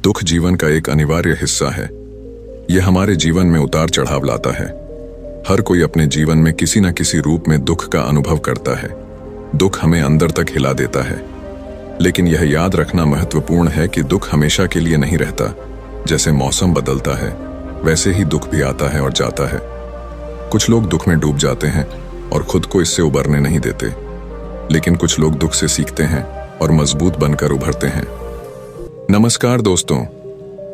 दुख जीवन का एक अनिवार्य हिस्सा है। यह हमारे जीवन में उतार चढ़ाव लाता है। हर कोई अपने जीवन में किसी न किसी रूप में दुख का अनुभव करता है। दुख हमें अंदर तक हिला देता है, लेकिन यह याद रखना महत्वपूर्ण है कि दुख हमेशा के लिए नहीं रहता। जैसे मौसम बदलता है, वैसे ही दुख भी आता है और जाता है। कुछ लोग दुख में डूब जाते हैं और खुद को इससे उबरने नहीं देते, लेकिन कुछ लोग दुख से सीखते हैं और मजबूत बनकर उभरते हैं। नमस्कार दोस्तों,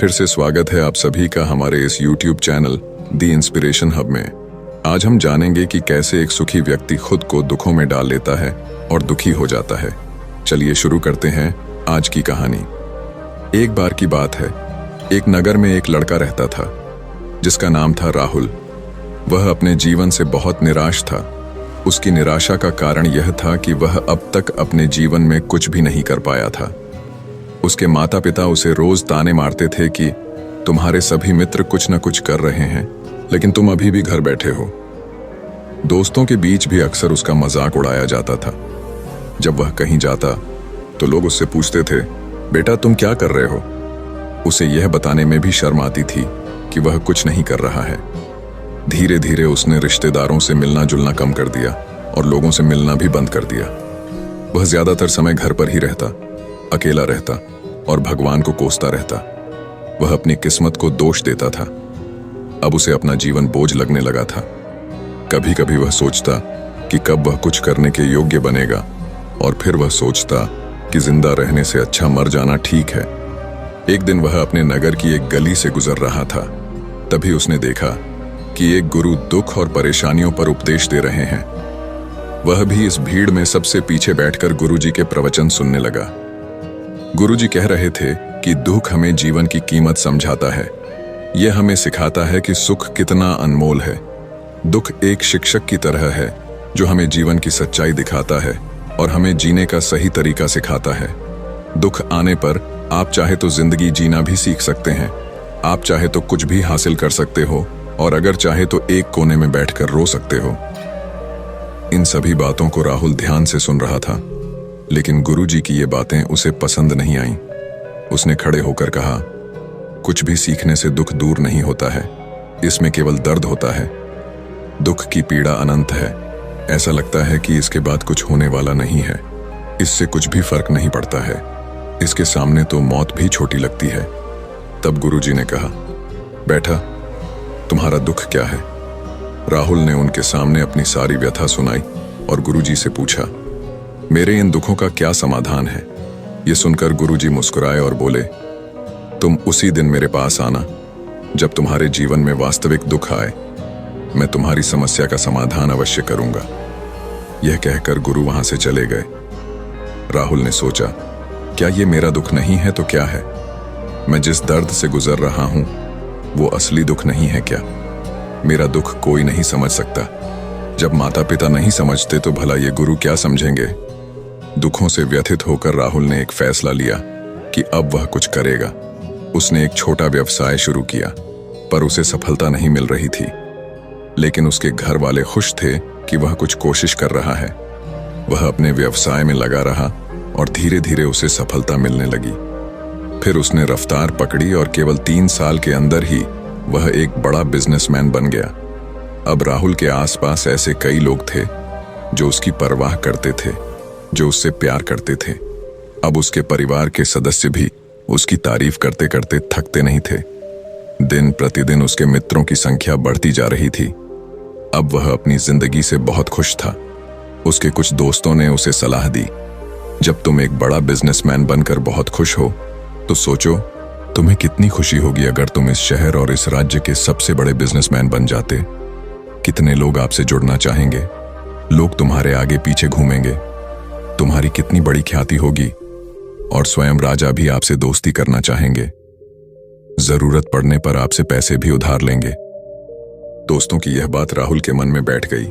फिर से स्वागत है आप सभी का हमारे इस YouTube चैनल दी इंस्पिरेशन हब में। आज हम जानेंगे कि कैसे एक सुखी व्यक्ति खुद को दुखों में डाल लेता है और दुखी हो जाता है। चलिए शुरू करते हैं आज की कहानी। एक बार की बात है, एक नगर में एक लड़का रहता था जिसका नाम था राहुल। वह अपने जीवन से बहुत निराश था। उसकी निराशा का कारण यह था कि वह अब तक अपने जीवन में कुछ भी नहीं कर पाया था। उसके माता पिता उसे रोज ताने मारते थे कि तुम्हारे सभी मित्र कुछ न कुछ कर रहे हैं, लेकिन तुम अभी भी घर बैठे हो। दोस्तों के बीच भी अक्सर उसका मजाक उड़ाया जाता था। जब वह कहीं जाता तो लोग उससे पूछते थे, बेटा तुम क्या कर रहे हो? उसे यह बताने में भी शर्म आती थी कि वह कुछ नहीं कर रहा है। धीरे धीरे उसने रिश्तेदारों से मिलना जुलना कम कर दिया और लोगों से मिलना भी बंद कर दिया। वह ज्यादातर समय घर पर ही रहता, अकेला रहता और भगवान को कोसता रहता। वह अपनी किस्मत को दोष देता था। अब उसे अपना जीवन बोझ लगने लगा था। कभी कभी वह सोचता कि कब वह कुछ करने के योग्य बनेगा, और फिर वह सोचता कि जिंदा रहने से अच्छा मर जाना ठीक है। एक दिन वह अपने नगर की एक गली से गुजर रहा था। तभी उसने देखा कि एक गुरु दुख और परेशानियों पर उपदेश दे रहे हैं। वह भी इस भीड़ में सबसे पीछे बैठकर गुरुजी के प्रवचन सुनने लगा। गुरुजी कह रहे थे कि दुख हमें जीवन की कीमत समझाता है। यह हमें सिखाता है कि सुख कितना अनमोल है। दुख एक शिक्षक की तरह है जो हमें जीवन की सच्चाई दिखाता है और हमें जीने का सही तरीका सिखाता है। दुख आने पर आप चाहे तो जिंदगी जीना भी सीख सकते हैं। आप चाहे तो कुछ भी हासिल कर सकते हो, और अगर चाहे तो एक कोने में बैठकर रो सकते हो। इन सभी बातों को राहुल ध्यान से सुन रहा था, लेकिन गुरुजी की ये बातें उसे पसंद नहीं आईं। उसने खड़े होकर कहा, कुछ भी सीखने से दुख दूर नहीं होता है, इसमें केवल दर्द होता है। दुख की पीड़ा अनंत है। ऐसा लगता है कि इसके बाद कुछ होने वाला नहीं है। इससे कुछ भी फर्क नहीं पड़ता है। इसके सामने तो मौत भी छोटी लगती है। तब गुरुजी ने कहा, बेटा तुम्हारा दुख क्या है? राहुल ने उनके सामने अपनी सारी व्यथा सुनाई और गुरुजी से पूछा, मेरे इन दुखों का क्या समाधान है? ये सुनकर गुरुजी मुस्कुराए और बोले, तुम उसी दिन मेरे पास आना जब तुम्हारे जीवन में वास्तविक दुख आए। मैं तुम्हारी समस्या का समाधान अवश्य करूंगा। यह कहकर गुरु वहां से चले गए। राहुल ने सोचा, क्या ये मेरा दुख नहीं है तो क्या है? मैं जिस दर्द से गुजर रहा हूं वो असली दुख नहीं है क्या? मेरा दुख कोई नहीं समझ सकता। जब माता पिता नहीं समझते तो भला ये गुरु क्या समझेंगे? दुखों से व्यथित होकर राहुल ने एक फैसला लिया कि अब वह कुछ करेगा। उसने एक छोटा व्यवसाय शुरू किया, पर उसे सफलता नहीं मिल रही थी। लेकिन उसके घर वाले खुश थे कि वह कुछ कोशिश कर रहा है। वह अपने व्यवसाय में लगा रहा और धीरे धीरे उसे सफलता मिलने लगी। फिर उसने रफ्तार पकड़ी और केवल 3 साल के अंदर ही वह एक बड़ा बिजनेसमैन बन गया। अब राहुल के आसपास ऐसे कई लोग थे जो उसकी परवाह करते थे, जो उससे प्यार करते थे। अब उसके परिवार के सदस्य भी उसकी तारीफ करते करते थकते नहीं थे। दिन प्रतिदिन उसके मित्रों की संख्या बढ़ती जा रही थी। अब वह अपनी जिंदगी से बहुत खुश था। उसके कुछ दोस्तों ने उसे सलाह दी, जब तुम एक बड़ा बिजनेसमैन बनकर बहुत खुश हो तो सोचो तुम्हें कितनी खुशी होगी अगर तुम इस शहर और इस राज्य के सबसे बड़े बिजनेसमैन बन जाते। कितने लोग आपसे जुड़ना चाहेंगे। लोग तुम्हारे आगे पीछे घूमेंगे। तुम्हारी कितनी बड़ी ख्याति होगी, और स्वयं राजा भी आपसे दोस्ती करना चाहेंगे। जरूरत पड़ने पर आपसे पैसे भी उधार लेंगे। दोस्तों की यह बात राहुल के मन में बैठ गई।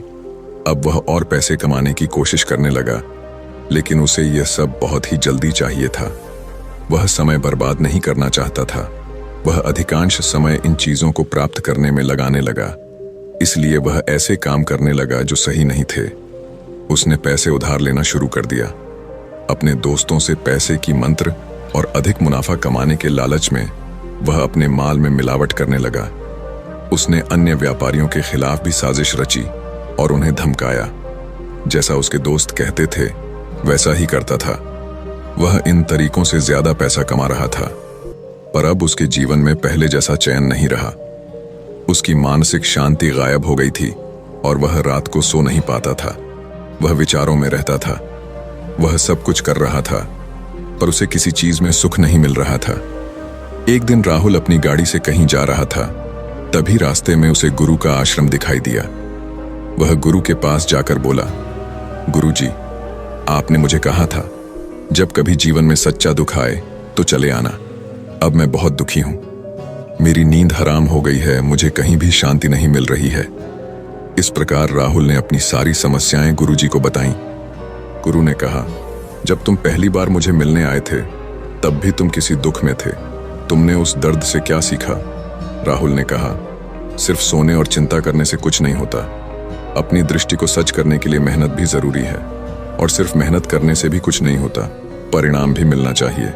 अब वह और पैसे कमाने की कोशिश करने लगा, लेकिन उसे यह सब बहुत ही जल्दी चाहिए था। वह समय बर्बाद नहीं करना चाहता था। वह अधिकांश समय इन चीजों को प्राप्त करने में लगाने लगा। इसलिए वह ऐसे काम करने लगा जो सही नहीं थे। उसने पैसे उधार लेना शुरू कर दिया। अपने दोस्तों से पैसे की मंत्र और अधिक मुनाफा कमाने के लालच में वह अपने माल में मिलावट करने लगा। उसने अन्य व्यापारियों के खिलाफ भी साजिश रची और उन्हें धमकाया। जैसा उसके दोस्त कहते थे वैसा ही करता था। वह इन तरीकों से ज्यादा पैसा कमा रहा था, पर अब उसके जीवन में पहले जैसा चैन नहीं रहा। उसकी मानसिक शांति गायब हो गई थी और वह रात को सो नहीं पाता था। वह विचारों में रहता था। वह सब कुछ कर रहा था, पर उसे किसी चीज में सुख नहीं मिल रहा था। एक दिन राहुल अपनी गाड़ी से कहीं जा रहा था, तभी रास्ते में उसे गुरु का आश्रम दिखाई दिया। वह गुरु के पास जाकर बोला, गुरुजी, आपने मुझे कहा था जब कभी जीवन में सच्चा दुख आए तो चले आना। अब मैं बहुत दुखी हूं। मेरी नींद हराम हो गई है, मुझे कहीं भी शांति नहीं मिल रही है। इस प्रकार राहुल ने अपनी सारी समस्याएं गुरुजी को बताईं। गुरु ने कहा, जब तुम पहली बार मुझे मिलने आए थे तब भी तुम किसी दुख में थे। तुमने उस दर्द से क्या सीखा? राहुल ने कहा, सिर्फ सोने और चिंता करने से कुछ नहीं होता। अपनी दृष्टि को सच करने के लिए मेहनत भी जरूरी है, और सिर्फ मेहनत करने से भी कुछ नहीं होता, परिणाम भी मिलना चाहिए।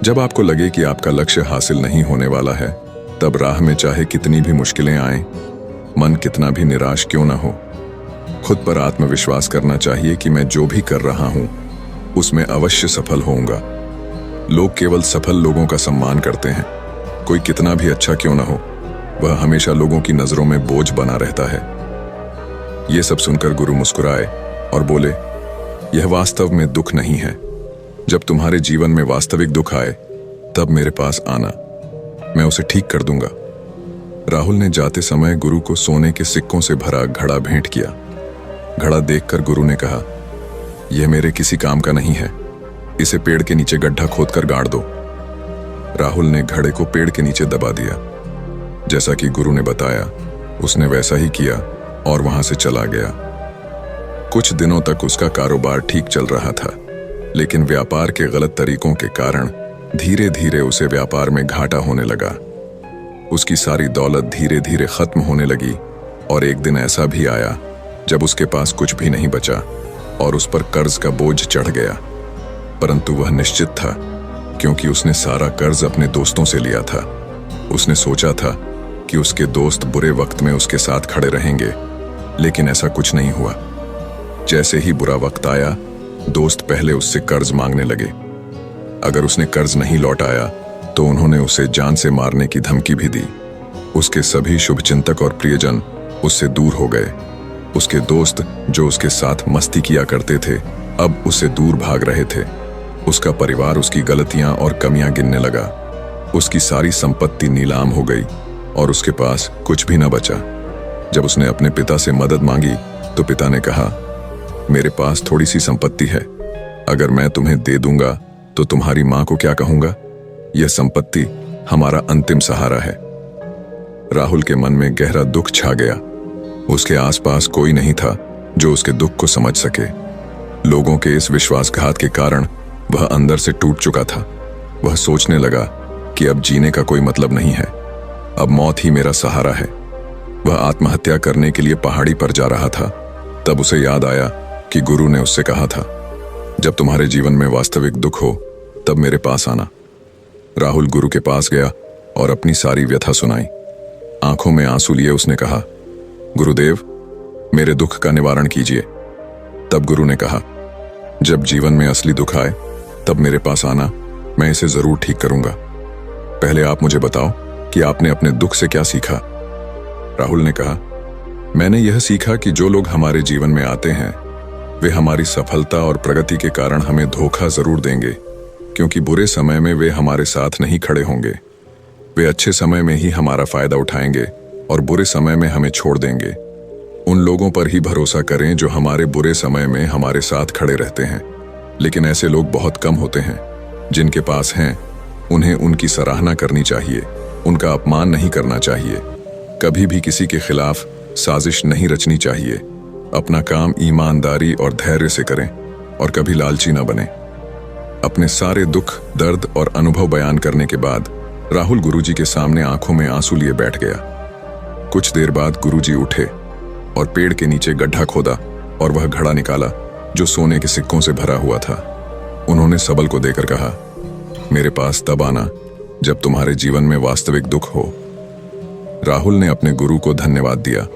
जब आपको लगे कि आपका लक्ष्य हासिल नहीं होने वाला है, तब राह में चाहे कितनी भी मुश्किलें आएं, मन कितना भी निराश क्यों ना हो, खुद पर आत्मविश्वास करना चाहिए कि मैं जो भी कर रहा हूं उसमें अवश्य सफल होऊंगा। लोग केवल सफल लोगों का सम्मान करते हैं। कोई कितना भी अच्छा क्यों ना हो, वह हमेशा लोगों की नजरों में बोझ बना रहता है। यह सब सुनकर गुरु मुस्कुराए और बोले, यह वास्तव में दुख नहीं है। जब तुम्हारे जीवन में वास्तविक दुख आए तब मेरे पास आना, मैं उसे ठीक कर दूंगा। राहुल ने जाते समय गुरु को सोने के सिक्कों से भरा घड़ा भेंट किया। घड़ा देखकर गुरु ने कहा, यह मेरे किसी काम का नहीं है, इसे पेड़ के नीचे गड्ढा खोदकर गाड़ दो। राहुल ने घड़े को पेड़ के नीचे दबा दिया। जैसा कि गुरु ने बताया उसने वैसा ही किया और वहां से चला गया। कुछ दिनों तक उसका कारोबार ठीक चल रहा था, लेकिन व्यापार के गलत तरीकों के कारण धीरे धीरे उसे व्यापार में घाटा होने लगा। उसकी सारी दौलत धीरे धीरे खत्म होने लगी और एक दिन ऐसा भी आया जब उसके पास कुछ भी नहीं बचा और उस पर कर्ज का बोझ चढ़ गया। परंतु वह निश्चित था, क्योंकि उसने सारा कर्ज अपने दोस्तों से लिया था। उसने सोचा था कि उसके दोस्त बुरे वक्त में उसके साथ खड़े रहेंगे, लेकिन ऐसा कुछ नहीं हुआ। जैसे ही बुरा वक्त आया, दोस्त पहले उससे कर्ज मांगने लगे। अगर उसने कर्ज नहीं लौटाया तो उन्होंने उसे जान से मारने की धमकी भी दी। उसके सभी शुभचिंतक और प्रियजन उससे दूर हो गए। उसके दोस्त जो उसके साथ मस्ती किया करते थे, अब उससे दूर भाग रहे थे। उसका परिवार उसकी गलतियां और कमियां गिनने लगा। उसकी सारी संपत्ति नीलाम हो गई और उसके पास कुछ भी न बचा। जब उसने अपने पिता से मदद मांगी तो पिता ने कहा, मेरे पास थोड़ी सी संपत्ति है, अगर मैं तुम्हें दे दूंगा तो तुम्हारी मां को क्या कहूंगा? यह संपत्ति हमारा अंतिम सहारा है। राहुल के मन में गहरा दुख छा गया। उसके आसपास कोई नहीं था जो उसके दुख को समझ सके। लोगों के इस विश्वासघात के कारण वह अंदर से टूट चुका था। वह सोचने लगा कि अब जीने का कोई मतलब नहीं है, अब मौत ही मेरा सहारा है। वह आत्महत्या करने के लिए पहाड़ी पर जा रहा था। तब उसे याद आया कि गुरु ने उससे कहा था, जब तुम्हारे जीवन में वास्तविक दुख हो तब मेरे पास आना। राहुल गुरु के पास गया और अपनी सारी व्यथा सुनाई। आंखों में आंसू लिए उसने कहा, गुरुदेव, मेरे दुख का निवारण कीजिए। तब गुरु ने कहा, जब जीवन में असली दुख आए तब मेरे पास आना, मैं इसे जरूर ठीक करूंगा। पहले आप मुझे बताओ कि आपने अपने दुख से क्या सीखा? राहुल ने कहा, मैंने यह सीखा कि जो लोग हमारे जीवन में आते हैं वे हमारी सफलता और प्रगति के कारण हमें धोखा जरूर देंगे, क्योंकि बुरे समय में वे हमारे साथ नहीं खड़े होंगे। वे अच्छे समय में ही हमारा फायदा उठाएंगे और बुरे समय में हमें छोड़ देंगे। उन लोगों पर ही भरोसा करें जो हमारे बुरे समय में हमारे साथ खड़े रहते हैं, लेकिन ऐसे लोग बहुत कम होते हैं। जिनके पास हैं उन्हें उनकी सराहना करनी चाहिए, उनका अपमान नहीं करना चाहिए। कभी भी किसी के खिलाफ साजिश नहीं रचनी चाहिए। अपना काम ईमानदारी और धैर्य से करें और कभी लालची न बने। अपने सारे दुख, दर्द और अनुभव बयान करने के बाद राहुल गुरुजी के सामने आंखों में आंसू लिए बैठ गया। कुछ देर बाद गुरुजी उठे और पेड़ के नीचे गड्ढा खोदा और वह घड़ा निकाला जो सोने के सिक्कों से भरा हुआ था। उन्होंने सबल को देकर कहा, मेरे पास तब आना जब तुम्हारे जीवन में वास्तविक दुख हो। राहुल ने अपने गुरु को धन्यवाद दिया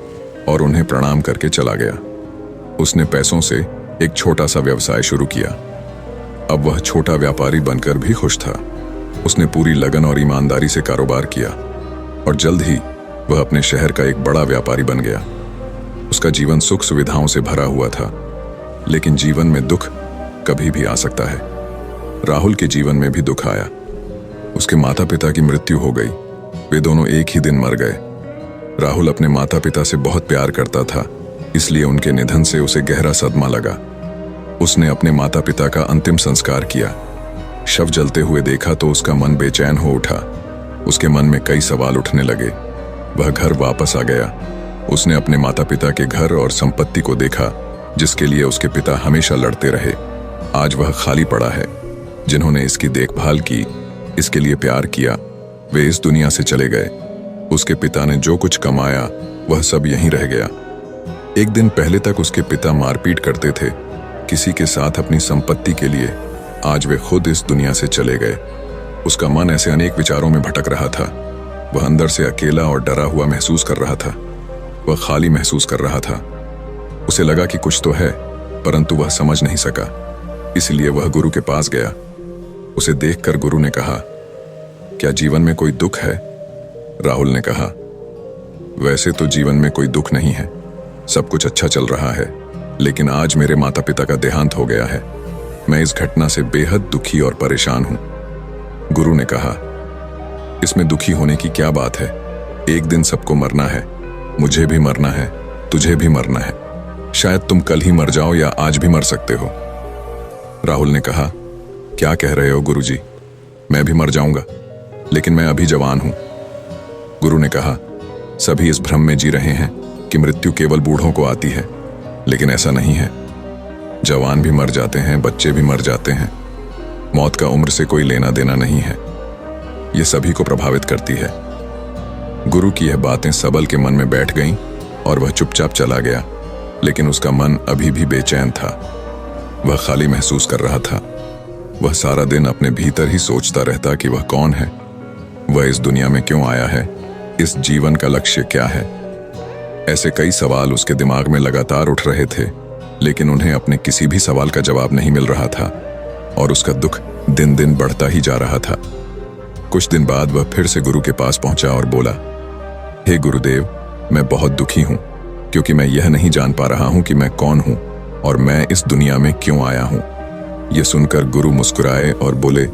और उन्हें प्रणाम करके चला गया। उसने पैसों से एक छोटा सा व्यवसाय शुरू किया। अब वह छोटा व्यापारी बनकर भी खुश था। उसने पूरी लगन और ईमानदारी से कारोबार किया और जल्द ही वह अपने शहर का एक बड़ा व्यापारी बन गया। उसका जीवन सुख सुविधाओं से भरा हुआ था, लेकिन जीवन में दुख कभी भी आ सकता है। राहुल के जीवन में भी दुख आया। उसके माता पिता की मृत्यु हो गई। वे दोनों एक ही दिन मर गए। राहुल अपने माता पिता से बहुत प्यार करता था, इसलिए उनके निधन से उसे गहरा सदमा लगा। उसने अपने माता पिता का अंतिम संस्कार किया। शव जलते हुए देखा तो उसका मन बेचैन हो उठा। उसके मन में कई सवाल उठने लगे। वह घर वापस आ गया। उसने अपने माता पिता के घर और संपत्ति को देखा, जिसके लिए उसके पिता हमेशा लड़ते रहे। आज वह खाली पड़ा है। जिन्होंने इसकी देखभाल की, इसके लिए प्यार किया, वे इस दुनिया से चले गए। उसके पिता ने जो कुछ कमाया वह सब यहीं रह गया। एक दिन पहले तक उसके पिता मारपीट करते थे किसी के साथ अपनी संपत्ति के लिए। आज वे खुद इस दुनिया से चले गए। उसका मन ऐसे अनेक विचारों में भटक रहा था। वह अंदर से अकेला और डरा हुआ महसूस कर रहा था। वह खाली महसूस कर रहा था। उसे लगा कि कुछ तो है, परंतु वह समझ नहीं सका। इसलिए वह गुरु के पास गया। उसे देखकर गुरु ने कहा, क्या जीवन में कोई दुख है? राहुल ने कहा, वैसे तो जीवन में कोई दुख नहीं है, सब कुछ अच्छा चल रहा है, लेकिन आज मेरे माता पिता का देहांत हो गया है। मैं इस घटना से बेहद दुखी और परेशान हूं। गुरु ने कहा, इसमें दुखी होने की क्या बात है? एक दिन सबको मरना है। मुझे भी मरना है, तुझे भी मरना है। शायद तुम कल ही मर जाओ या आज भी मर सकते हो। राहुल ने कहा, क्या कह रहे हो गुरुजी? मैं भी मर जाऊंगा, लेकिन मैं अभी जवान हूं। गुरु ने कहा, सभी इस भ्रम में जी रहे हैं कि मृत्यु केवल बूढ़ों को आती है, लेकिन ऐसा नहीं है। जवान भी मर जाते हैं, बच्चे भी मर जाते हैं। मौत का उम्र से कोई लेना देना नहीं है। यह सभी को प्रभावित करती है। गुरु की यह बातें सबल के मन में बैठ गईं और वह चुपचाप चला गया, लेकिन उसका मन अभी भी बेचैन था। वह खाली महसूस कर रहा था। वह सारा दिन अपने भीतर ही सोचता रहता कि वह कौन है, वह इस दुनिया में क्यों आया है, इस जीवन का लक्ष्य क्या है। ऐसे कई सवाल उसके दिमाग में लगातार उठ रहे थे, लेकिन उन्हें अपने किसी भी सवाल का जवाब नहीं मिल रहा था और उसका दुख दिन दिन बढ़ता ही जा रहा था। कुछ दिन बाद वह फिर से गुरु के पास पहुंचा और बोला, हे गुरुदेव, मैं बहुत दुखी हूं, क्योंकि मैं यह नहीं जान पा रहा हूं कि मैं कौन हूं और मैं इस दुनिया में क्यों आया हूं। यह सुनकर गुरु मुस्कुराए और बोले,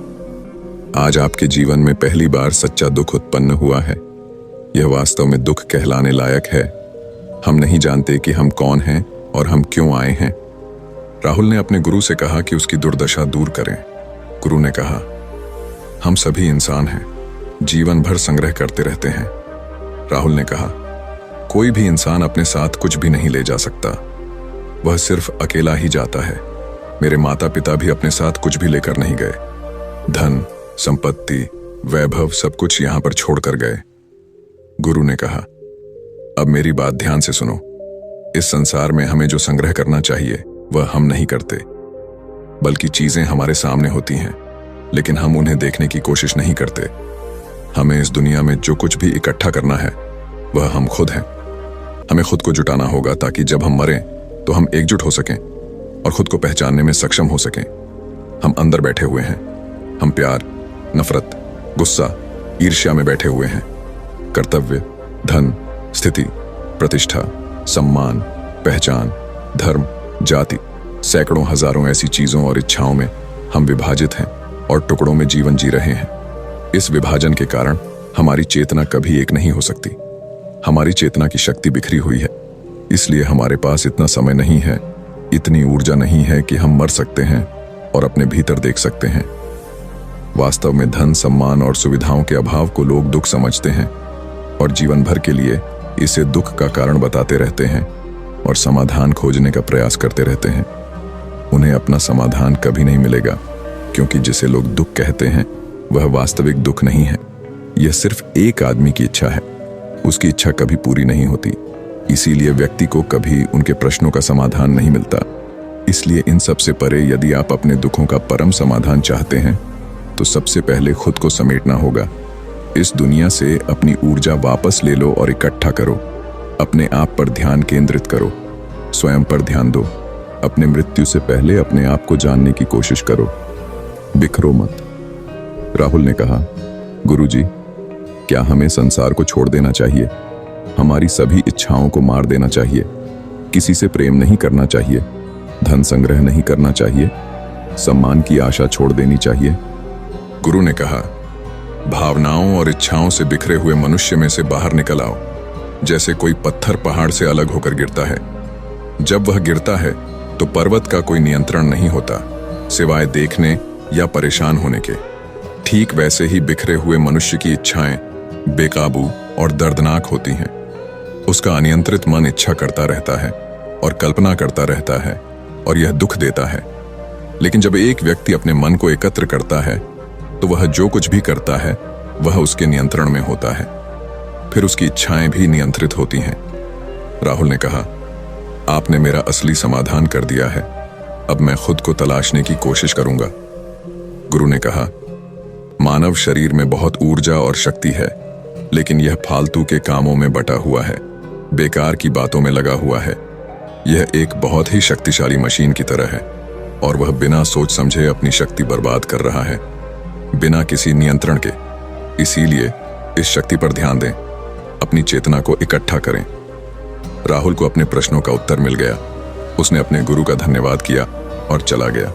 आज आपके जीवन में पहली बार सच्चा दुख उत्पन्न हुआ है। यह वास्तव में दुख कहलाने लायक है। हम नहीं जानते कि हम कौन हैं और हम क्यों आए हैं। राहुल ने अपने गुरु से कहा कि उसकी दुर्दशा दूर करें। गुरु ने कहा, हम सभी इंसान हैं, जीवन भर संग्रह करते रहते हैं। राहुल ने कहा, कोई भी इंसान अपने साथ कुछ भी नहीं ले जा सकता, वह सिर्फ अकेला ही जाता है। मेरे माता पिता भी अपने साथ कुछ भी लेकर नहीं गए। धन, संपत्ति, वैभव सब कुछ यहां पर छोड़कर गए। गुरु ने कहा, अब मेरी बात ध्यान से सुनो। इस संसार में हमें जो संग्रह करना चाहिए वह हम नहीं करते, बल्कि चीजें हमारे सामने होती हैं, लेकिन हम उन्हें देखने की कोशिश नहीं करते। हमें इस दुनिया में जो कुछ भी इकट्ठा करना है वह हम खुद हैं। हमें खुद को जुटाना होगा ताकि जब हम मरें तो हम एकजुट हो सकें और खुद को पहचानने में सक्षम हो सकें। हम अंदर बैठे हुए हैं। हम प्यार, नफरत, गुस्सा, ईर्ष्या में बैठे हुए हैं। कर्तव्य, धन, स्थिति, प्रतिष्ठा, सम्मान, पहचान, धर्म, जाति, सैकड़ों हजारों ऐसी चीजों और इच्छाओं में हम विभाजित हैं और टुकड़ों में जीवन जी रहे हैं। इस विभाजन के कारण हमारी चेतना कभी एक नहीं हो सकती। हमारी चेतना की शक्ति बिखरी हुई है, इसलिए हमारे पास इतना समय नहीं है, इतनी ऊर्जा नहीं है कि हम मर सकते हैं और अपने भीतर देख सकते हैं। वास्तव में धन, सम्मान और सुविधाओं के अभाव को लोग दुख समझते हैं और जीवन भर के लिए इसे दुख का कारण बताते रहते हैं और समाधान खोजने का प्रयास करते रहते हैं। उन्हें अपना समाधान कभी नहीं मिलेगा, क्योंकि जिसे लोग दुख कहते हैं वह वास्तविक दुख नहीं है। यह सिर्फ एक आदमी की इच्छा है। उसकी इच्छा कभी पूरी नहीं होती, इसीलिए व्यक्ति को कभी उनके प्रश्नों का समाधान नहीं मिलता। इसलिए इन सब से परे यदि आप अपने दुखों का परम समाधान चाहते हैं तो सबसे पहले खुद को समेटना होगा। इस दुनिया से अपनी ऊर्जा वापस ले लो और इकट्ठा करो। अपने आप पर ध्यान केंद्रित करो, स्वयं पर ध्यान दो। अपने मृत्यु से पहले अपने आप को जानने की कोशिश करो, बिखरो मत। राहुल ने कहा, गुरुजी, क्या हमें संसार को छोड़ देना चाहिए? हमारी सभी इच्छाओं को मार देना चाहिए? किसी से प्रेम नहीं करना चाहिए? धन संग्रह नहीं करना चाहिए? सम्मान की आशा छोड़ देनी चाहिए? गुरु ने कहा, भावनाओं और इच्छाओं से बिखरे हुए मनुष्य में से बाहर निकल आओ, जैसे कोई पत्थर पहाड़ से अलग होकर गिरता है। जब वह गिरता है तो पर्वत का कोई नियंत्रण नहीं होता, सिवाय देखने या परेशान होने के। ठीक वैसे ही बिखरे हुए मनुष्य की इच्छाएं बेकाबू और दर्दनाक होती हैं। उसका अनियंत्रित मन इच्छा करता रहता है और कल्पना करता रहता है, और यह दुख देता है। लेकिन जब एक व्यक्ति अपने मन को एकत्र करता है तो वह जो कुछ भी करता है वह उसके नियंत्रण में होता है। फिर उसकी इच्छाएं भी नियंत्रित होती हैं। राहुल ने कहा, आपने मेरा असली समाधान कर दिया है। अब मैं खुद को तलाशने की कोशिश करूंगा। गुरु ने कहा, मानव शरीर में बहुत ऊर्जा और शक्ति है, लेकिन यह फालतू के कामों में बटा हुआ है, बेकार की बातों में लगा हुआ है। यह एक बहुत ही शक्तिशाली मशीन की तरह है, और वह बिना सोच समझे अपनी शक्ति बर्बाद कर रहा है, बिना किसी नियंत्रण के। इसीलिए इस शक्ति पर ध्यान दें, अपनी चेतना को इकट्ठा करें। राहुल को अपने प्रश्नों का उत्तर मिल गया। उसने अपने गुरु का धन्यवाद किया और चला गया।